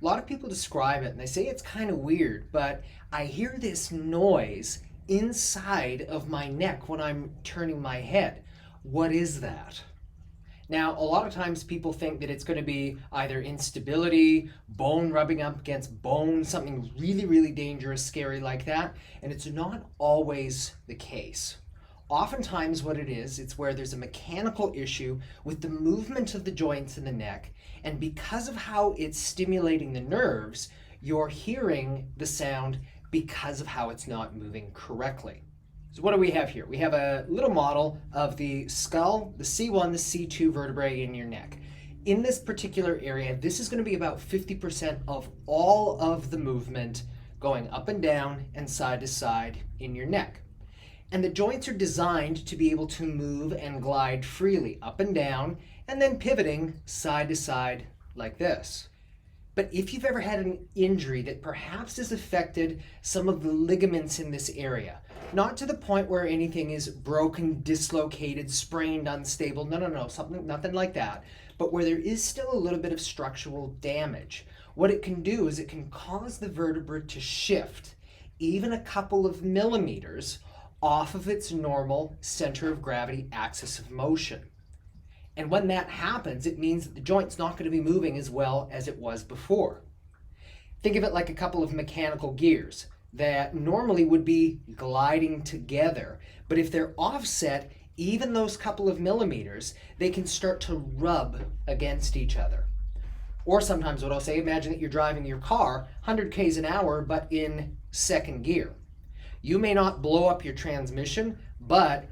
A lot of people describe it and they say it's kind of weird, but I hear this noise inside of my neck when I'm turning my head. What is that? Now, a lot of times people think that it's going to be either instability, bone rubbing up against bone, something really, really dangerous, scary like that, and it's not always the case. Oftentimes what it is, it's where there's a mechanical issue with the movement of the joints in the neck, and because of how it's stimulating the nerves, you're hearing the sound because of how it's not moving correctly. So what do we have here? We have a little model of the skull, the C1, the C2 vertebrae in your neck. In this particular area, this is going to be about 50% of all of the movement going up and down and side to side in your neck. And the joints are designed to be able to move and glide freely up and down and then pivoting side to side like this. But if you've ever had an injury that perhaps has affected some of the ligaments in this area, not to the point where anything is broken, dislocated, sprained, unstable, no, nothing like that, but where there is still a little bit of structural damage, what it can do is it can cause the vertebra to shift even a couple of millimeters off of its normal center of gravity axis of motion. And when that happens, it means that the joint's not going to be moving as well as it was before. Think of it like a couple of mechanical gears that normally would be gliding together. But if they're offset, even those couple of millimeters, they can start to rub against each other. Or sometimes what I'll say, imagine that you're driving your car 100 k's an hour, but in second gear. You may not blow up your transmission, but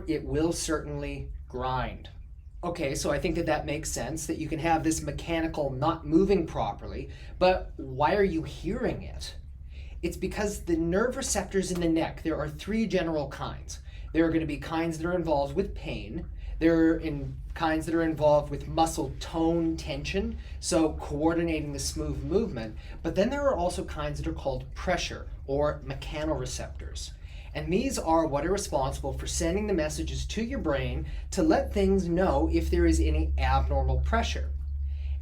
it will certainly grind. Okay, so I think that that makes sense, that you can have this mechanical not moving properly, but why are you hearing it? It's because the nerve receptors in the neck, there are three general kinds. There are going to be kinds that are involved with pain. There are kinds that are involved with muscle tone tension, so coordinating the smooth movement. But then there are also kinds that are called pressure or mechanoreceptors. And these are what are responsible for sending the messages to your brain to let things know if there is any abnormal pressure.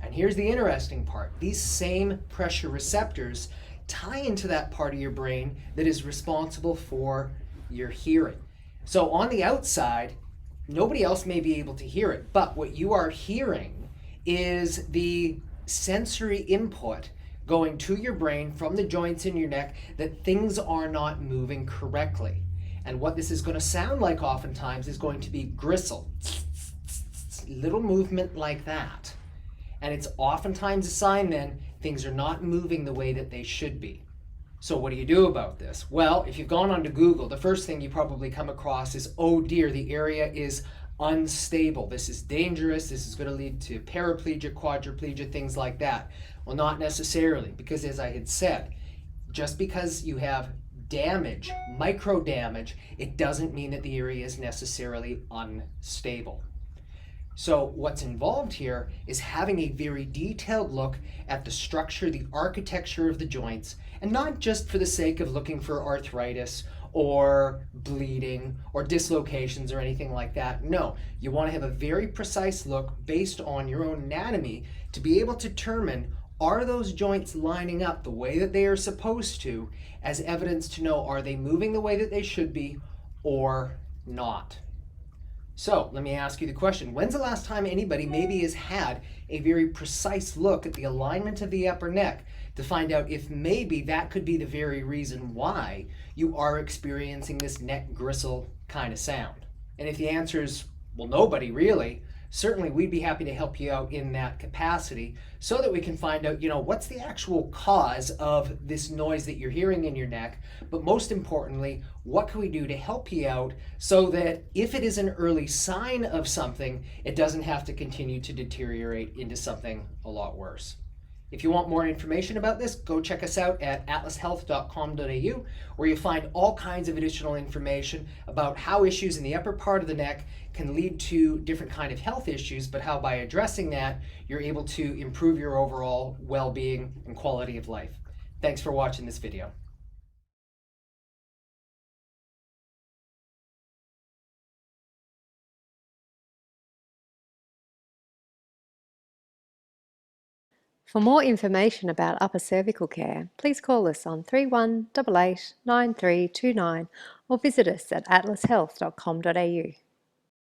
And here's the interesting part. These same pressure receptors tie into that part of your brain that is responsible for your hearing. So on the outside, nobody else may be able to hear it, but what you are hearing is the sensory input going to your brain from the joints in your neck that things are not moving correctly. And what this is going to sound like oftentimes is going to be gristle, little movement like that. And it's oftentimes a sign then things are not moving the way that they should be. So what do you do about this? Well, if you've gone onto Google, the first thing you probably come across is, oh dear, the area is unstable. This is dangerous. This is going to lead to paraplegia, quadriplegia, things like that. Well, not necessarily, because as I had said, just because you have damage, micro damage, it doesn't mean that the area is necessarily unstable. So what's involved here is having a very detailed look at the structure, the architecture of the joints, and not just for the sake of looking for arthritis or bleeding or dislocations or anything like that. No, you want to have a very precise look based on your own anatomy to be able to determine, are those joints lining up the way that they are supposed to, as evidence to know, are they moving the way that they should be or not? So let me ask you the question, when's the last time anybody maybe has had a very precise look at the alignment of the upper neck to find out if maybe that could be the very reason why you are experiencing this neck gristle kind of sound? And if the answer is, well, nobody really, certainly we'd be happy to help you out in that capacity so that we can find out, what's the actual cause of this noise that you're hearing in your neck, but most importantly, what can we do to help you out so that if it is an early sign of something, it doesn't have to continue to deteriorate into something a lot worse. If you want more information about this, go check us out at atlashealth.com.au, where you'll find all kinds of additional information about how issues in the upper part of the neck can lead to different kind of health issues, but how by addressing that, you're able to improve your overall well-being and quality of life. Thanks for watching this video. For more information about upper cervical care, please call us on 3188 9329 or visit us at atlashealth.com.au.